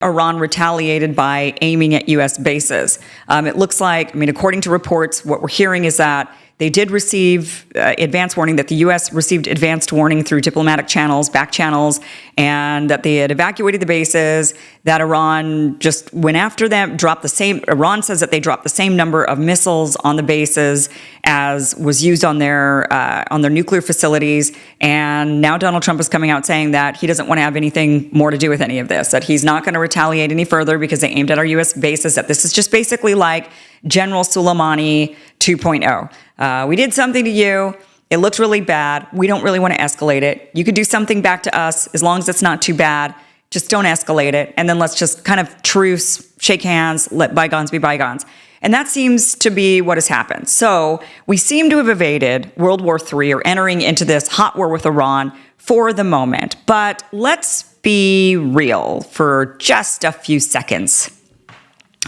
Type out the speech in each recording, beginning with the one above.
Iran retaliated by aiming at U.S. bases. It looks like, according to reports, what we're hearing is that they did receive advance warning, that the U.S. received advanced warning through diplomatic channels, back channels, and that they had evacuated the bases, that Iran just went after them, Iran says that they dropped the same number of missiles on the bases as was used on their nuclear facilities. And now Donald Trump is coming out saying that he doesn't want to have anything more to do with any of this, that he's not going to retaliate any further because they aimed at our U.S. bases, that this is just basically like General Soleimani 2.0. We did something to you. It looked really bad. We don't really want to escalate it. You could do something back to us as long as it's not too bad. Just don't escalate it. And then let's just kind of truce, shake hands, let bygones be bygones. And that seems to be what has happened. So we seem to have evaded World War III, or entering into this hot war with Iran for the moment. But let's be real for just a few seconds.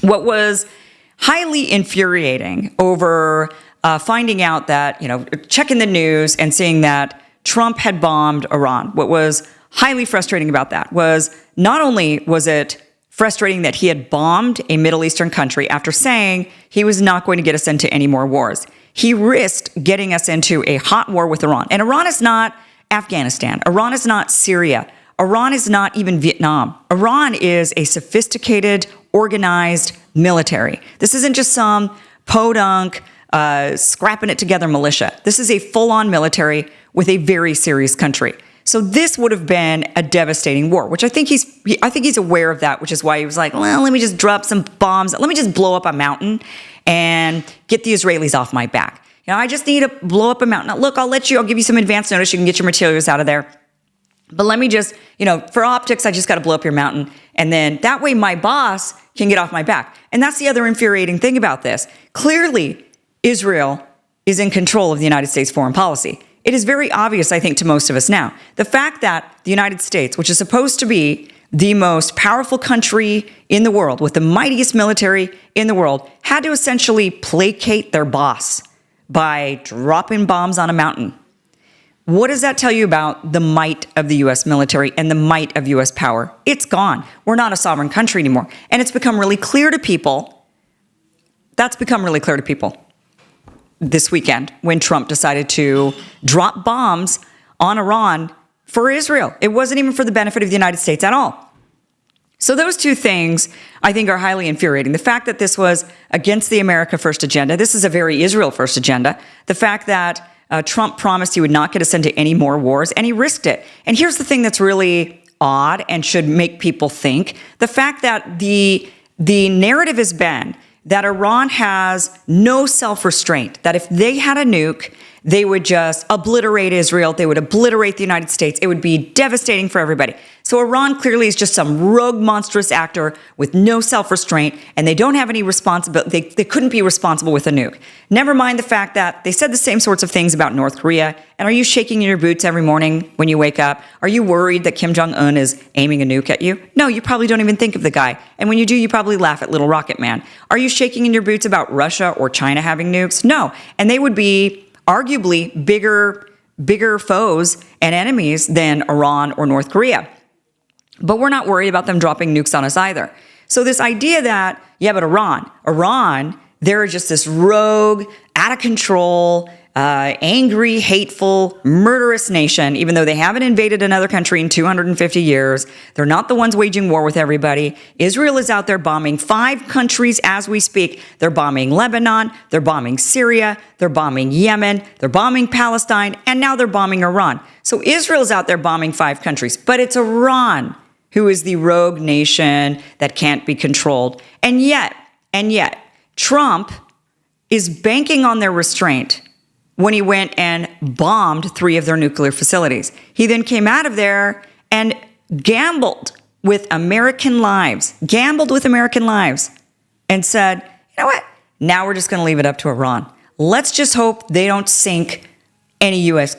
What was highly infuriating over finding out that, checking the news and seeing that Trump had bombed Iran, what was highly frustrating about that was not only was it frustrating that he had bombed a Middle Eastern country after saying he was not going to get us into any more wars. He risked getting us into a hot war with Iran. And Iran is not Afghanistan. Iran is not Syria. Iran is not even Vietnam. Iran is a sophisticated, organized military. This isn't just some podunk, scrapping it together militia. This is a full-on military with a very serious country. So this would have been a devastating war, which I think he's aware of that, which is why he was like, well, let me just drop some bombs. Let me just blow up a mountain and get the Israelis off my back. I just need to blow up a mountain. Now, look, I'll give you some advance notice. You can get your materials out of there. But let me just, for optics, I just got to blow up your mountain. And then that way my boss can get off my back. And that's the other infuriating thing about this. Clearly, Israel is in control of the United States foreign policy. It is very obvious, I think, to most of us now. The fact that the United States, which is supposed to be the most powerful country in the world, with the mightiest military in the world, had to essentially placate their boss by dropping bombs on a mountain. What does that tell you about the might of the U.S. military and the might of U.S. power? It's gone. We're not a sovereign country anymore. And it's become really clear to people. That's become really clear to people this weekend when Trump decided to drop bombs on Iran for Israel. It wasn't even for the benefit of the United States at all. So those two things, I think, are highly infuriating. The fact that this was against the America First agenda. This is a very Israel First agenda. The fact that Trump promised he would not get us into any more wars, and he risked it. And here's the thing that's really odd and should make people think. The fact that the narrative has been that Iran has no self-restraint, that if they had a nuke, they would just obliterate Israel, they would obliterate the United States, it would be devastating for everybody. So Iran clearly is just some rogue, monstrous actor with no self-restraint, and they don't have any responsibility, they couldn't be responsible with a nuke. Never mind the fact that they said the same sorts of things about North Korea. And are you shaking in your boots every morning when you wake up? Are you worried that Kim Jong-un is aiming a nuke at you? No, you probably don't even think of the guy. And when you do, you probably laugh at Little Rocket Man. Are you shaking in your boots about Russia or China having nukes? No. And they would be arguably bigger foes and enemies than Iran or North Korea. But we're not worried about them dropping nukes on us either. So this idea that, yeah, but Iran, they're just this rogue, out of control, angry, hateful, murderous nation, even though they haven't invaded another country in 250 years. They're not the ones waging war with everybody. Israel is out there bombing 5 countries as we speak. They're bombing Lebanon, they're bombing Syria, they're bombing Yemen, they're bombing Palestine, and now they're bombing Iran. So Israel's out there bombing 5 countries, but it's Iran who is the rogue nation that can't be controlled. And yet, Trump is banking on their restraint when he went and bombed 3 of their nuclear facilities. He then came out of there and gambled with American lives, and said, you know what? Now we're just going to leave it up to Iran. Let's just hope they don't sink any U.S.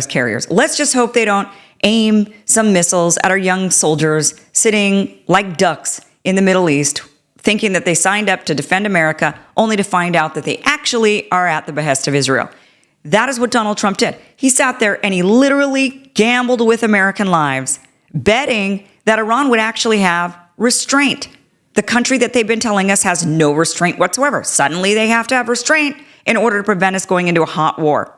carriers. Let's just hope they don't aim some missiles at our young soldiers sitting like ducks in the Middle East, thinking that they signed up to defend America, only to find out that they actually are at the behest of Israel. That is what Donald Trump did. He sat there and he literally gambled with American lives, betting that Iran would actually have restraint. The country that they've been telling us has no restraint whatsoever. Suddenly they have to have restraint in order to prevent us going into a hot war.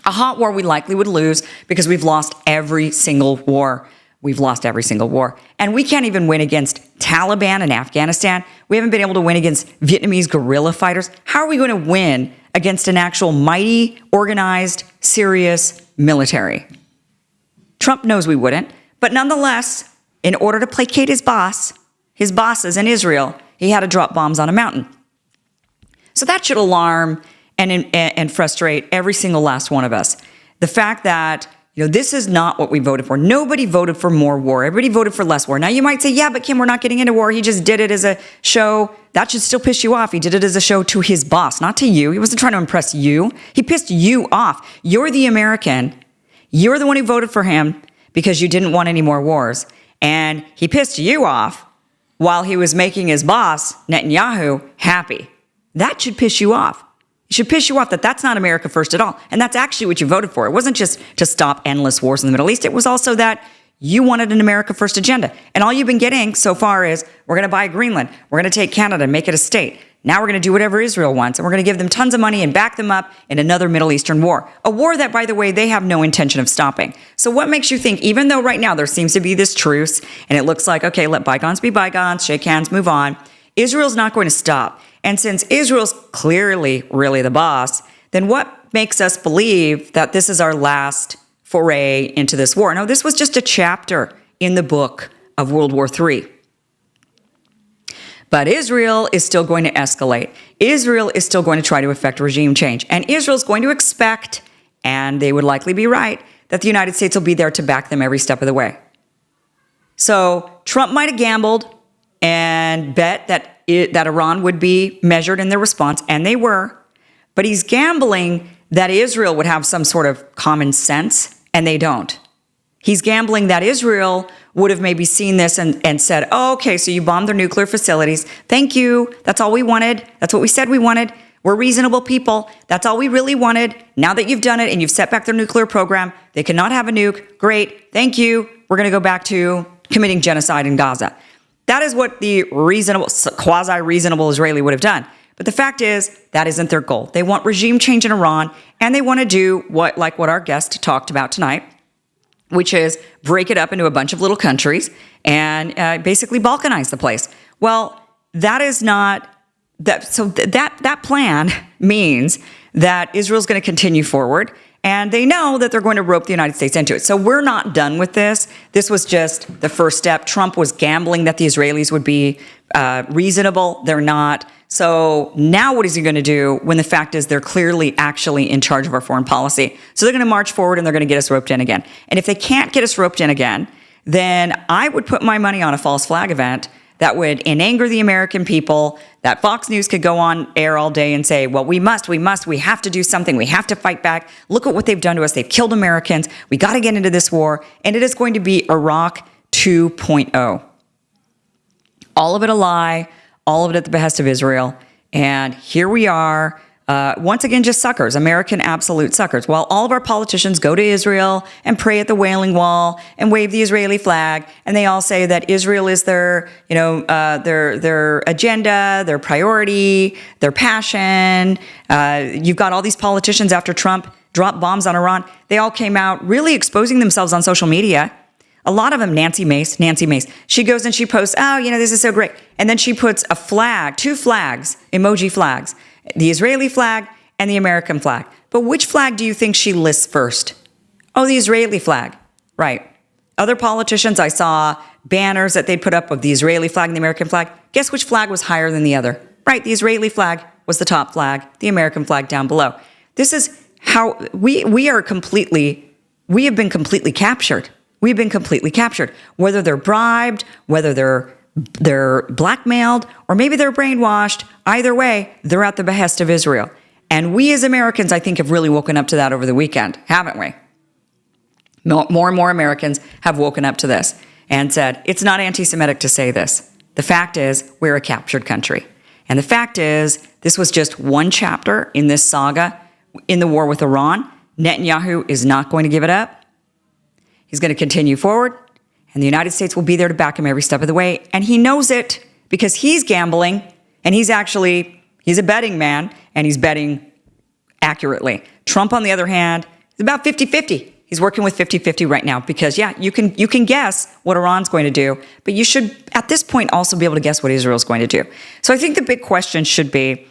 A hot war we likely would lose because we've lost every single war. We've lost every single war. And we can't even win against Taliban in Afghanistan. We haven't been able to win against Vietnamese guerrilla fighters. How are we going to win against an actual mighty, organized, serious military? Trump knows we wouldn't. But nonetheless, in order to placate his bosses in Israel, he had to drop bombs on a mountain. So that should alarm and frustrate every single last one of us. The fact that this is not what we voted for. Nobody voted for more war. Everybody voted for less war. Now you might say, yeah, but Kim, we're not getting into war. He just did it as a show. That should still piss you off. He did it as a show to his boss, not to you. He wasn't trying to impress you. He pissed you off. You're the American. You're the one who voted for him because you didn't want any more wars. And he pissed you off while he was making his boss, Netanyahu, happy. That should piss you off. It should piss you off that that's not America first at all. And that's actually what you voted for. It wasn't just to stop endless wars in the Middle East. It was also that you wanted an America first agenda. And all you've been getting so far is we're going to buy Greenland. We're going to take Canada and make it a state. Now we're going to do whatever Israel wants. And we're going to give them tons of money and back them up in another Middle Eastern war. A war that, by the way, they have no intention of stopping. So what makes you think, even though right now there seems to be this truce and it looks like, okay, let bygones be bygones, shake hands, move on, Israel's not going to stop. And since Israel's clearly really the boss, then what makes us believe that this is our last foray into this war? No, this was just a chapter in the book of World War III. But Israel is still going to escalate. Israel is still going to try to effect regime change. And Israel's going to expect, and they would likely be right, that the United States will be there to back them every step of the way. So Trump might have gambled and bet that Iran would be measured in their response, and they were. But he's gambling that Israel would have some sort of common sense, and they don't. He's gambling that Israel would have maybe seen this and said, oh, okay, so you bombed their nuclear facilities. Thank you. That's all we wanted. That's what we said we wanted. We're reasonable people. That's all we really wanted. Now that you've done it and you've set back their nuclear program, they cannot have a nuke. Great. Thank you. We're going to go back to committing genocide in Gaza. That is what the reasonable, quasi-reasonable Israeli would have done. But the fact is, that isn't their goal. They want regime change in Iran, and they want to do what our guest talked about tonight, which is break it up into a bunch of little countries and basically balkanize the place. Well, that is not that. So that plan means that Israel's going to continue forward, and they know that they're going to rope the United States into it. So we're not done with this. This was just the first step. Trump was gambling that the Israelis would be reasonable. They're not. So now what is he going to do when the fact is they're clearly actually in charge of our foreign policy? So they're going to march forward and they're going to get us roped in again. And if they can't get us roped in again, then I would put my money on a false flag event that would anger the American people, that Fox News could go on air all day and say, well, we have to do something. We have to fight back. Look at what they've done to us. They've killed Americans. We got to get into this war. And it is going to be Iraq 2.0. All of it a lie, all of it at the behest of Israel. And here we are, once again, just suckers, American absolute suckers. While all of our politicians go to Israel and pray at the Wailing Wall and wave the Israeli flag, and they all say that Israel is their agenda, their priority, their passion. You've got all these politicians after Trump dropped bombs on Iran. They all came out really exposing themselves on social media. A lot of them, Nancy Mace, she goes and she posts, oh, this is so great. And then she puts a flag, 2 flags, emoji flags, the Israeli flag and the American flag. But which flag do you think she lists first? Oh, the Israeli flag. Right. Other politicians, I saw banners that they put up of the Israeli flag and the American flag. Guess which flag was higher than the other? Right. The Israeli flag was the top flag, the American flag down below. This is how we have been completely captured. We've been completely captured, whether they're bribed, whether they're blackmailed, or maybe they're brainwashed. Either way, they're at the behest of Israel. And we as Americans, I think, have really woken up to that over the weekend, haven't we? More and more Americans have woken up to this and said, it's not anti-Semitic to say this. The fact is, we're a captured country. And the fact is, this was just one chapter in this saga in the war with Iran. Netanyahu is not going to give it up. He's going to continue forward, and the United States will be there to back him every step of the way. And he knows it because he's gambling, and he's a betting man, and he's betting accurately. Trump, on the other hand, is about 50-50. He's working with 50-50 right now because, yeah, you can guess what Iran's going to do, but you should, at this point, also be able to guess what Israel's going to do. So I think the big question should be,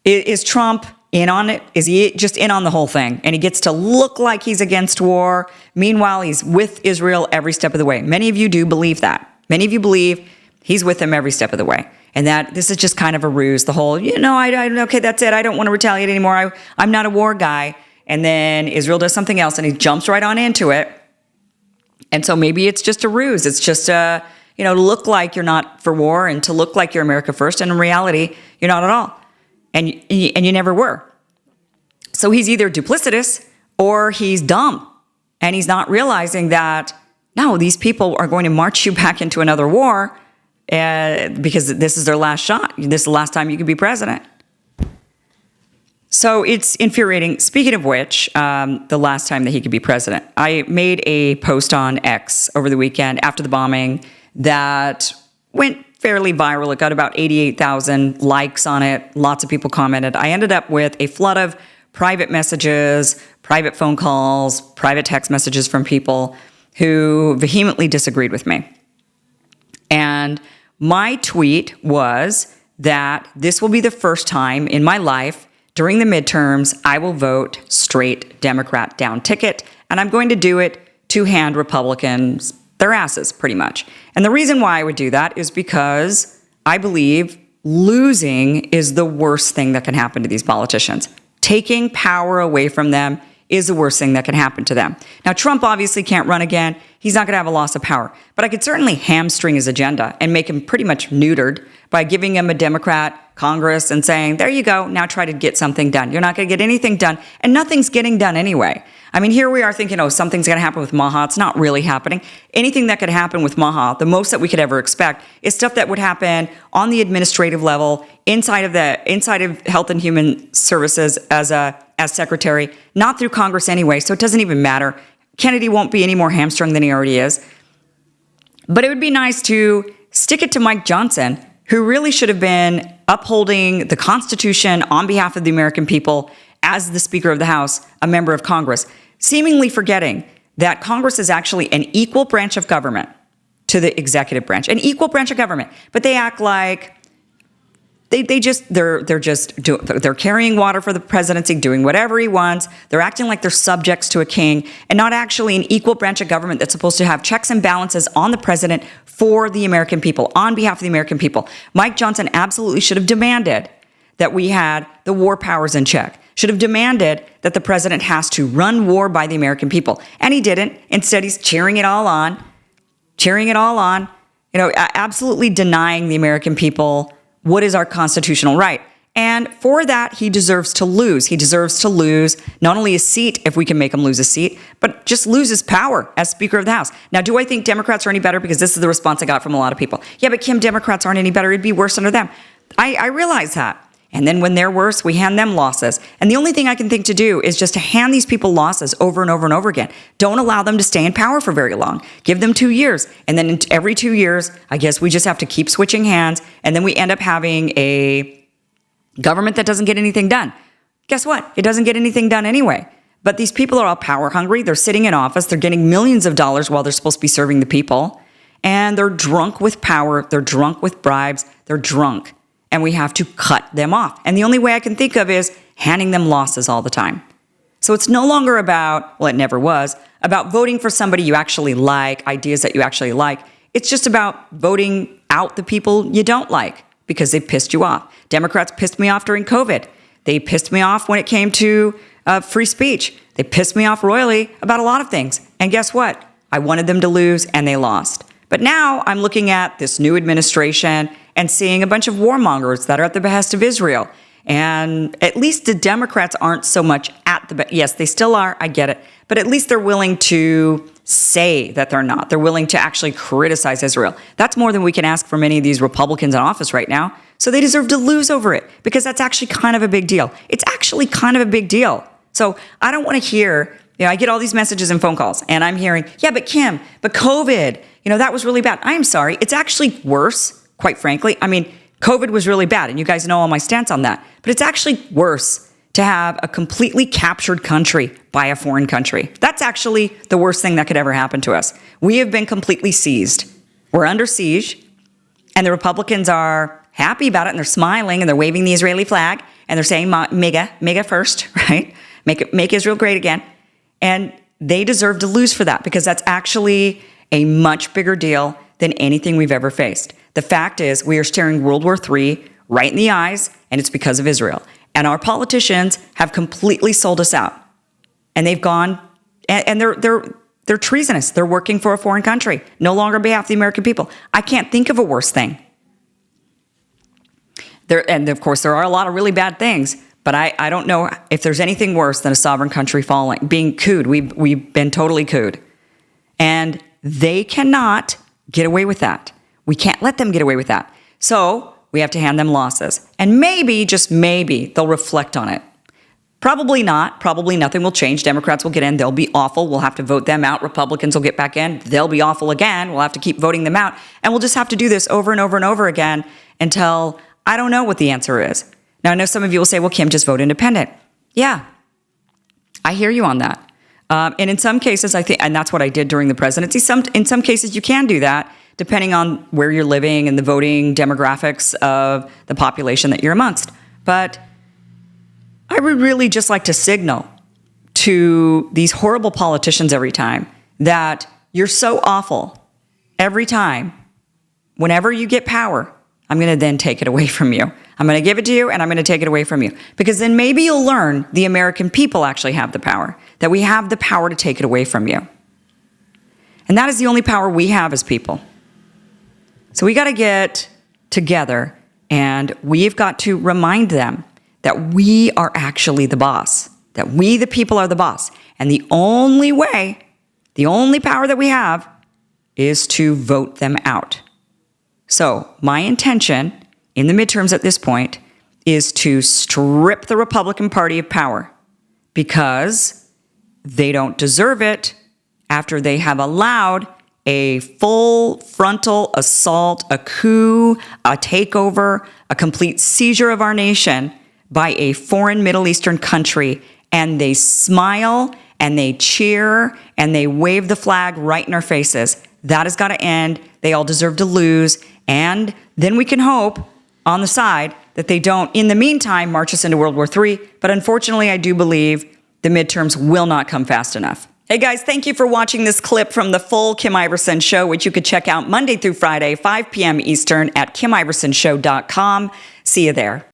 is Trump in on it? Is he just in on the whole thing? And he gets to look like he's against war. Meanwhile, he's with Israel every step of the way. Many of you do believe that. Many of you believe he's with them every step of the way. And that this is just kind of a ruse. The whole, okay, that's it. I don't want to retaliate anymore. I'm not a war guy. And then Israel does something else and he jumps right on into it. And so maybe it's just a ruse. It's just to look like you're not for war and to look like you're America first. And in reality, you're not at all. And you never were. So he's either duplicitous or he's dumb. And he's not realizing that, no, these people are going to march you back into another war because this is their last shot. This is the last time you can be president. So it's infuriating. Speaking of which, the last time that he could be president, I made a post on X over the weekend after the bombing that went fairly viral. It got about 88,000 likes on it. Lots of people commented. I ended up with a flood of private messages, private phone calls, private text messages from people who vehemently disagreed with me. And my tweet was that this will be the first time in my life during the midterms I will vote straight Democrat down ticket, and I'm going to do it to hand Republicans their asses, pretty much. And the reason why I would do that is because I believe losing is the worst thing that can happen to these politicians. Taking power away from them is the worst thing that can happen to them. Now, Trump obviously can't run again. He's not going to have a loss of power. But I could certainly hamstring his agenda and make him pretty much neutered by giving him a Democrat Congress and saying, there you go, now try to get something done. You're not going to get anything done, and nothing's getting done anyway. I mean, here we are thinking, something's going to happen with Maha. It's not really happening. Anything that could happen with Maha, the most that we could ever expect, is stuff that would happen on the administrative level, inside of Health and Human Services as secretary, not through Congress anyway, so it doesn't even matter. Kennedy won't be any more hamstrung than he already is. But it would be nice to stick it to Mike Johnson, who really should have been upholding the Constitution on behalf of the American people as the Speaker of the House, a member of Congress, seemingly forgetting that Congress is actually an equal branch of government to the executive branch, an equal branch of government. But they act like they're carrying water for the presidency, doing whatever he wants. They're acting like they're subjects to a king and not actually an equal branch of government that's supposed to have checks and balances on the president for the American people, on behalf of the American people. Mike Johnson absolutely should have demanded that we had the war powers in check, should have demanded that the president has to run war by the American people. And he didn't. Instead, he's cheering it all on, absolutely denying the American people what is our constitutional right. And for that, he deserves to lose. He deserves to lose not only his seat, if we can make him lose his seat, but just lose his power as Speaker of the House. Now, do I think Democrats are any better? Because this is the response I got from a lot of people. Yeah, but Kim, Democrats aren't any better. It'd be worse under them. I realize that. And then when they're worse, we hand them losses. And the only thing I can think to do is just to hand these people losses over and over and over again. Don't allow them to stay in power for very long. Give them 2 years. And then every 2 years, I guess we just have to keep switching hands. And then we end up having a government that doesn't get anything done. Guess what? It doesn't get anything done anyway. But these people are all power hungry. They're sitting in office. They're getting millions of dollars while they're supposed to be serving the people. And they're drunk with power. They're drunk with bribes. They're drunk. And we have to cut them off. And the only way I can think of is handing them losses all the time. So it's no longer about, well, it never was, about voting for somebody you actually like, ideas that you actually like. It's just about voting out the people you don't like because they pissed you off. Democrats pissed me off during COVID. They pissed me off when it came to free speech. They pissed me off royally about a lot of things. And guess what? I wanted them to lose, and they lost. But now I'm looking at this new administration and seeing a bunch of warmongers that are at the behest of Israel. And at least the Democrats aren't so much at the yes, they still are, I get it. But at least they're willing to say that they're not. They're willing to actually criticize Israel. That's more than we can ask for many of these Republicans in office right now. So they deserve to lose over it because that's actually kind of a big deal. It's actually kind of a big deal. So I don't want to hear I get all these messages and phone calls, and I'm hearing, yeah, but Kim, but COVID, that was really bad. I'm sorry. It's actually worse, quite frankly. I mean, COVID was really bad, and you guys know all my stance on that. But it's actually worse to have a completely captured country by a foreign country. That's actually the worst thing that could ever happen to us. We have been completely seized. We're under siege, and the Republicans are happy about it, and they're smiling, and they're waving the Israeli flag, and they're saying mega first, right? Make Israel great again. And they deserve to lose for that, because that's actually a much bigger deal than anything we've ever faced. The fact is, we are staring World War III right in the eyes, and it's because of Israel. And our politicians have completely sold us out. And they've gone, and they're treasonous. They're working for a foreign country, no longer on behalf of the American people. I can't think of a worse thing. And of course, there are a lot of really bad things, but I don't know if there's anything worse than a sovereign country being cooed. We've been totally cooed. And they cannot get away with that. We can't let them get away with that. So we have to hand them losses. And maybe, just maybe, they'll reflect on it. Probably not. Probably nothing will change. Democrats will get in. They'll be awful. We'll have to vote them out. Republicans will get back in. They'll be awful again. We'll have to keep voting them out. And we'll just have to do this over and over and over again until I don't know what the answer is. Now, I know some of you will say, well, Kim, just vote independent. Yeah, I hear you on that. And in some cases, I think, and that's what I did during the presidency. In some cases, you can do that, depending on where you're living and the voting demographics of the population that you're amongst. But I would really just like to signal to these horrible politicians every time that you're so awful every time. Whenever you get power, I'm going to then take it away from you. I'm going to give it to you, and I'm going to take it away from you. Because then maybe you'll learn the American people actually have the power, that we have the power to take it away from you. And that is the only power we have as people. So we got to get together, and we've got to remind them that we are actually the boss, that we, the people, are the boss. And the only way, the only power that we have is to vote them out. So my intention in the midterms at this point is to strip the Republican Party of power, because they don't deserve it after they have allowed a full frontal assault, a coup, a takeover, a complete seizure of our nation by a foreign Middle Eastern country. And they smile and they cheer and they wave the flag right in our faces. That has got to end. They all deserve to lose. And then we can hope on the side that they don't, in the meantime, march us into World War III. But unfortunately, I do believe the midterms will not come fast enough. Hey guys, thank you for watching this clip from the full Kim Iversen Show, which you could check out Monday through Friday, 5 p.m. Eastern at KimIversonShow.com. See you there.